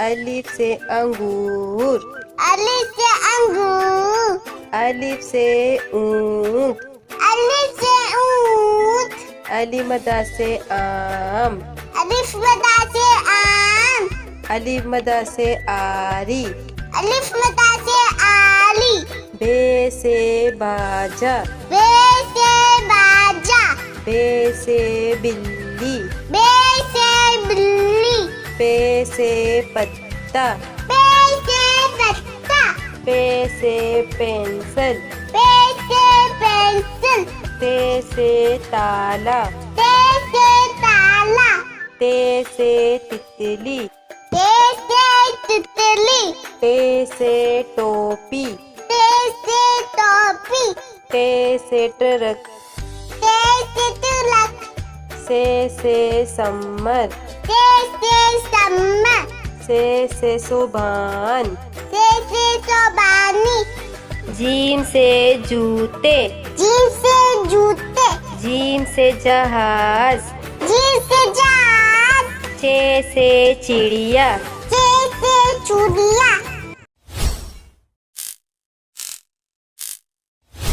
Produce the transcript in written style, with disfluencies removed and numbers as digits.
अलिफ से अंगूर, अलिफ से अंगूर, अलिफ से ऊंट, अलिफ से ऊंट, अली मदा से आम, अलिफ मदा से आम, अलिफ मदा से आरी, अलिफ मदा से आली, बे से बाजा, बे से बाजा, बे से बिल्ली, बे से बिल्ली, पे से पत्ता, पे से पत्ता, पे से पेंसिल, पे से पेंसिल, ते से ताला, ते से ताला, ते से तितली, ते से तितली, टे से टोपी, ते से टोपी, टे से ट्रक, ते से तिलक, से सम्मत, ते से सम्मा, से सुभान, से सोबानी, जीम से जूते, जी से जूते, जीम से जहाज, जी से जहाज, चे से चिड़िया, चे से चूड़िया,